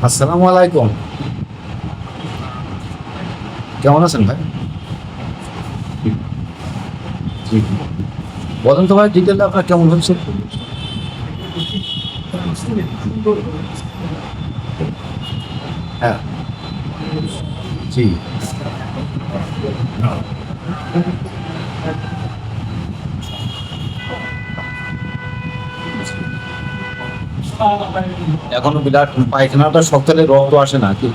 আসসালামু আলাইকুম। কেমন আছেন ভাই? জি। বলেন তো ভাই, ডিটেলটা আপনার কেমন হচ্ছে? হ্যাঁ। জি। এখনো বিরাট পায়খানাটা শক্ত হলে রক্ত আসে না কি?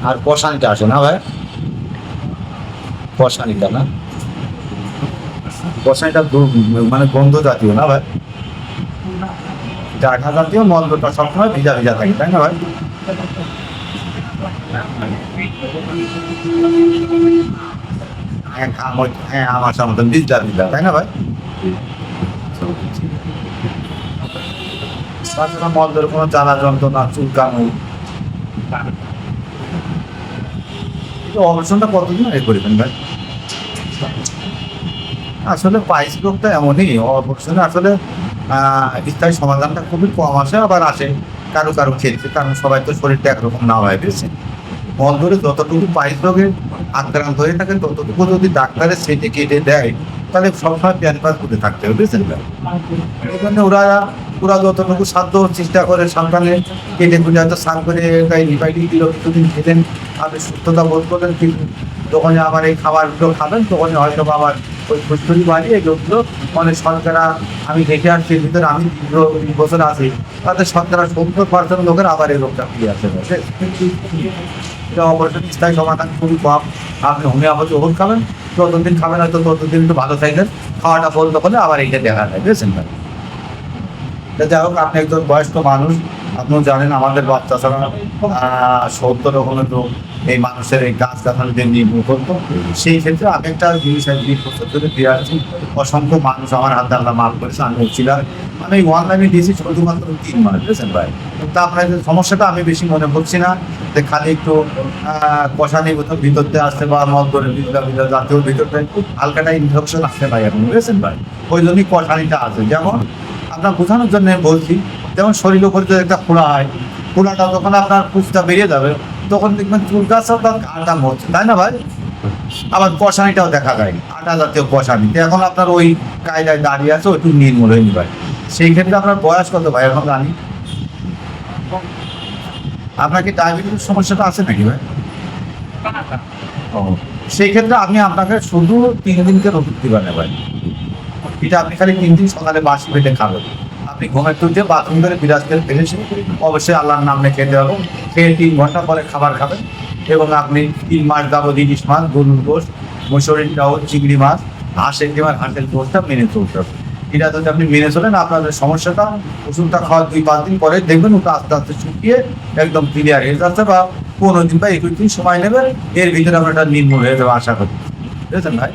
আর কষানিটা আসে না ভাই? কষানিটা না, কষানিটা মানে গন্ধ জাতীয় না ভাই? ডাঠা জাতীয় মলটা সবসময় ভিজা ভিজা থাকে, তাই না ভাই? হ্যাঁ, হ্যাঁ, আমার মতন ভিজা ভিজা, তাই না ভাই? তাছাড়া মলদের কোনো জ্বালা যন্ত্রণা, চুলকানো, এই অপারেশনটা কতদিন আগে করবেন ভাই? আসলে পাইলস রোগটা এমনই, অপারেশনে আসলে স্থায়ী সমাধানটা খুবই কম আসে, আবার আসে কারো কারো ক্ষেত্রে, কারণ সবাই তো শরীরটা একরকম না হয়, বুঝছেন? মল ধরে যতটুকু পাইলস রোগে আক্রান্ত হয়ে থাকে ততটুকু যদি ডাক্তারের সেটে কেটে দেয়, তাহলে সবসময় প্যান পাস করে থাকতে হবে, বুঝছেন ভাই? এই জন্য ওরা ওরা যতটুকু সাধ্য চেষ্টা করে সাবধানে কেটে কুটে হয়তো স্নান করে রিফাইডিং দিল, কিছুদিন খেলেন, আপনি সুস্থতা বোধ করলেন, ঠিক যখনই আমার এই খাবারগুলো খাবেন তখনই হয়তো আবার ওই ফুসফুরি বাড়িয়ে এগুলো অনেক শতকরা, আমি দেখে আসছি এর ভিতরে, আমি দীর্ঘ 20 বছর আছি, তাদের শতকরা 70% লোকের আবার এই রোগটা ফিরে আসে। এটা অপারেশন স্থায়ী সমাধান খুবই কম। আপনি হোমিওপ্যাথি ওষুধ খাবেন, যতদিন খাবেন হয়তো ততদিন একটু ভালো থাকবেন, খাওয়াটা বন্ধ করলে আবার এইটা দেখা যায়, বুঝছেন ভাই? যাই হোক, আপনি একজন বয়স্ক মানুষ, আপনিও জানেন আমাদের বাচ্চা ছাড়া 70 রকমের রোগ এই মানুষের এই গাছ গাছালিদের নির্ভর করতো। সেই ক্ষেত্রে আমি একটা জিনিস 20 বছর ধরে দিয়ে আসছি, অসংখ্য মানুষ আমার হাতে আল্লাহ মাফ করেছে, আমি হচ্ছিলাম, আমি অনলাইনে দিয়েছি শুধুমাত্র 3 মাস, বুঝছেন ভাই? তা আপনার যে সমস্যাটা আমি বেশি মনে করছি না, যে খালি একটু কষানি ভিতর দিয়ে আসতে বা মল করে ভিতর জাতীয় ভিতর হালকাটা ইনফেকশন আসতে পারে এখন, বুঝেছেন ভাই? ওই জন্যই কষানিটা আছে। যেমন আপনার বোঝানোর জন্য বলছি, যেমন শরীরের উপরে যদি একটা ফোড়া হয়, ফোড়াটা যখন আপনার পুষটা বেরিয়ে যাবে তখন দেখবেন চুল গাছ আপনার আটা মরছে, তাই না ভাই? আবার কষানিটাও দেখা যায়, আটা জাতীয় কষানি, এখন আপনার ওই কায়দায় দাঁড়িয়ে আছে, ওইটু নির্মূল হয়নি ভাই। সেই ক্ষেত্রে আপনার বয়স কত ভাই এখন জানি? আপনার কি ডায়াবেটিস সমস্যাটা আছে নাকি ভাই? ও, সেই ক্ষেত্রে আমি আপনাকে শুধু 3 দিনকে ওষুধ দিবেন না ভাই। এটা আপনি খালি 3 দিন সকালে বাসি পেটে খাবেন। আপনি ঘুমের তুলতে বাথরুম করে বিরাজ করে ফেলেছেন, অবশ্যই আল্লাহর নাম নিয়ে খেতে হবে। খেয়ে 3 ঘন্টা পরে খাবার খাবেন, এবং আপনি 3 মাস যাবত ইলিশ মাছ, গরুর গোশ, মুসুরির ডাউল, চিংড়ি মাছ, হাঁসের ডিম আর হাঁসের গোশটা মেনে চলতে হবে। এটা যদি আপনি মেনে চলেন, আপনার যে সমস্যাটা, ওষুধটা খাওয়ার 2-5 দিন পরে দেখবেন ওটা আস্তে আস্তে শুকিয়ে একদম ক্লিয়ার হয়ে যাচ্ছে, বা 15 দিন বা 21 দিন সময় নেবেন, এর ভিতরে আমরা এটা নির্মূল হয়ে যাবে আশা করি, বুঝেছেন ভাই?